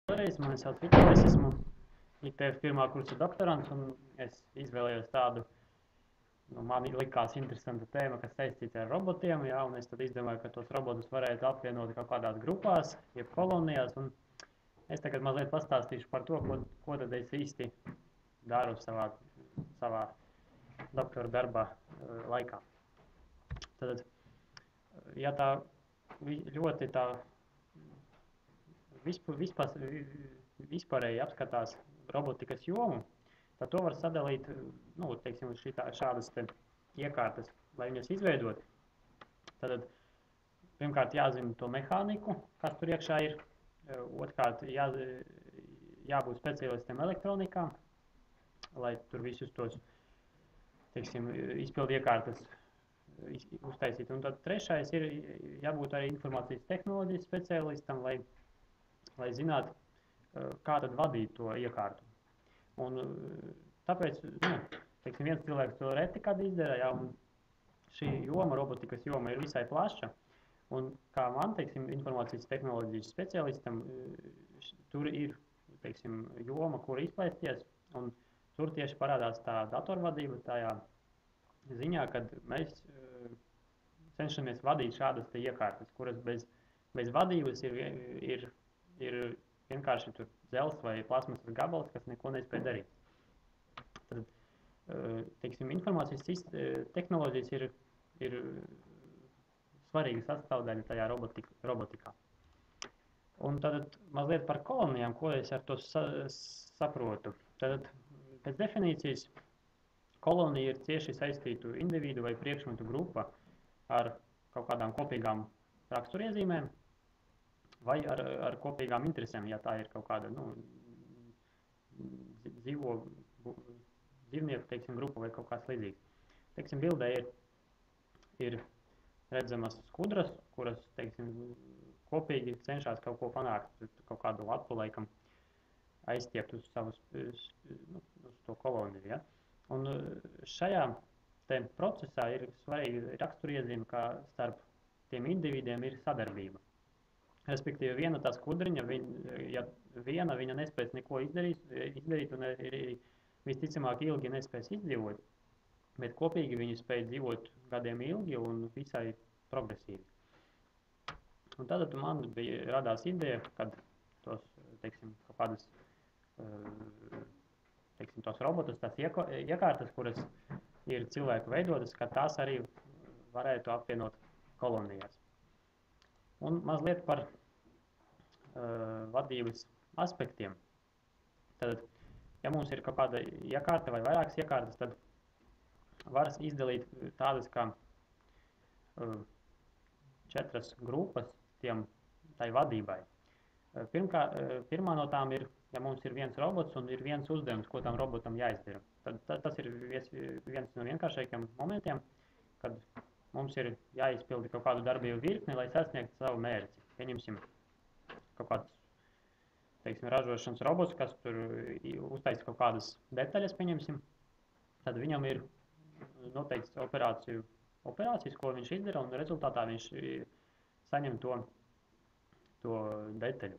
Vēlreiz mani sauc Vitals, es esmu IPF pirmā kursa doktorants, un es izvēlējos tādu, man likās interesanta tēma, kas saistīta ar robotiem, jā, un es tad izdomāju, ka tos robotus varētu apvienot kaut kādās grupās, jeb kolonijās, un es tagad mazliet pastāstīšu par to, ko tad es īsti daru savā doktora darbā laikā. Tad, ja tā ļoti tā vispārēji apskatās robotikas jomu, tad to var sadalīt, teiksim, šādas iekārtas, lai viņas izveidot. Tad pirmkārt jāzina to mehāniku, kas tur iekšā ir, otrkārt jābūt speciālistiem elektronikā, lai tur visus tos, teiksim, izpildu iekārtas uztaisīt. Un tad trešais ir jābūt arī informācijas tehnoloģijas speciālistam, lai zinātu, kā tad vadīt to iekārtu. Un tāpēc, teiksim, viens cilvēks to reti kad izdara, jā, un šī joma, robotikas joma, ir visai plaša. Un kā man, teiksim, informācijas tehnoloģijas speciālistam, tur ir, teiksim, joma, kur izplēsties, un tur tieši parādās tā datorvadība tajā ziņā, kad mēs cenšamies vadīt šādas te iekārtas, kuras bez vadības ir vienkārši tur dzels vai plasmasas gabals, kas neko nespēj darīt. Tad, teiksim, informācijas tehnoloģijas ir svarīga sastāvdaļa tajā robotikā. Un tad mazliet par kolonijām, ko es ar to saprotu. Tad pēc definīcijas kolonija ir cieši saistītu individu vai priekšmetu grupa ar kaut kādām kopīgām raksturiezīmēm vai ar kopīgām interesēm, ja tā ir kaut kāda dzīvnieku, teiksim, grupa vai kaut kāds līdzīgs. Teiksim, bildē ir redzamas skudras, kuras, teiksim, kopīgi cenšas kaut ko panākt, kaut kādu lapu, laikam, aizstiept uz to koloniju. Ja? Un šajā procesā ir svarīgi raksturiezīme, ka starp tiem individiem ir sadarbība. Respektīvi, viena tā skudriņa, viņa nespēs neko izdarīt un visticamāk ilgi nespēs izdzīvot, bet kopīgi viņi spēj dzīvot gadiem ilgi un visai progresīvi. Un tad man radās ideja, kad tos, teiksim, kaut kādas, teiksim, tos robotus, tās iekārtas, kuras ir cilvēku veidotas, ka tās arī varētu apvienot kolonijās. Un mazliet par vadības aspektiem. Tad, ja mums ir kaut kāda iekārta vai vairākas iekārtas, tad var izdalīt tādas kā 4 grupas tai vadībai. Pirmā no tām ir, ja mums ir viens robots un ir viens uzdevums, ko tam robotam jāizdara. Tad tas ir viens no vienkāršākajiem momentiem, kad mums ir jāizpilda kaut kādu darbību virkni, lai sasniegtu savu mērķi. Pieņemsim kaut kāds, teiksim, ražošanas robots, kas tur uztaisa kaut kādas detaļas, pieņemsim, tad viņam ir noteikts operācijas, ko viņš izdara, un rezultātā viņš saņem to detaļu.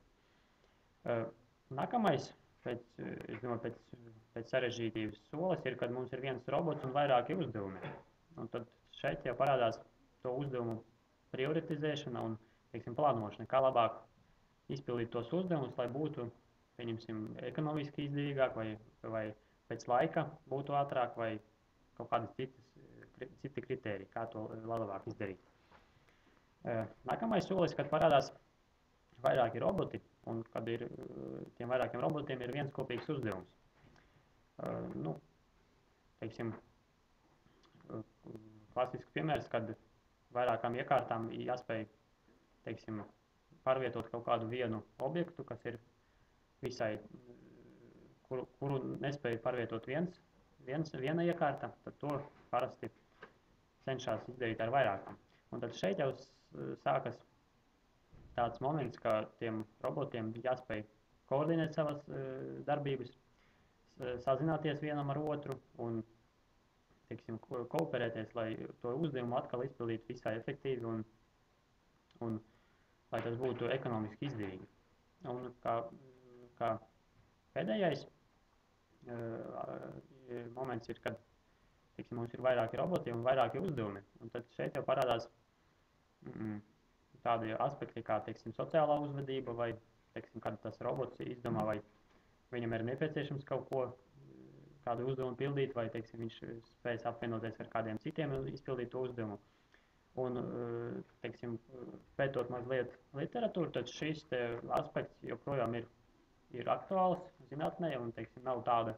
Nākamais, pēc sarežģītības solis ir, kad mums ir viens robots un vairāki uzdevumi. Un tad šeit jau parādās to uzdevumu prioritizēšana un, teiksim, plānošana, kā labāk izpildīt tos uzdevumus, lai būtu, pieņemsim, ekonomiski izdevīgāk vai pēc laika būtu ātrāk vai kaut kādas citi kritēriji, kā to labāk izdarīt. Nākamais solis, kad parādās vairāki roboti un kad tiem vairākiem robotiem ir viens kopīgs uzdevums. Teiksim, klasisks piemērs, kad vairākām iekārtām jāspēj, teiksim, pārvietot kaut kādu vienu objektu, kas ir visai, kuru nespēja pārvietot viena iekārta, tad to parasti cenšas izdarīt ar vairākām. Un tad šeit jau sākas tāds moments, ka tiem robotiem jāspēj koordinēt savas darbības, sazināties vienam ar otru un, teiksim, kooperēties, lai to uzdevumu atkal izpildītu visai efektīvi un lai tas būtu ekonomiski izdevīgi. Un kā kā pēdējais moments ir, kad teiksim, mums ir vairāki roboti un vairāki uzdevumi. Un tad šeit jau parādās tādi aspekti, kā teiksim, sociālā uzvedība, vai teiksim, kad tas robots izdomā, vai viņam ir nepieciešams kaut ko, kādu uzdevumu pildīt, vai teiksim, viņš spējas apvienoties ar kādiem citiem un izpildīt to uzdevumu. Un, teiksim, pētot mazliet literatūru, tad šis aspekts joprojām ir aktuāls zinātnē, un teiksim, nav tāda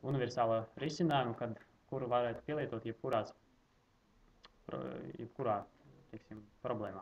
universāla risinājuma, kuru varētu pielietot jebkurā teiksim, problēmā.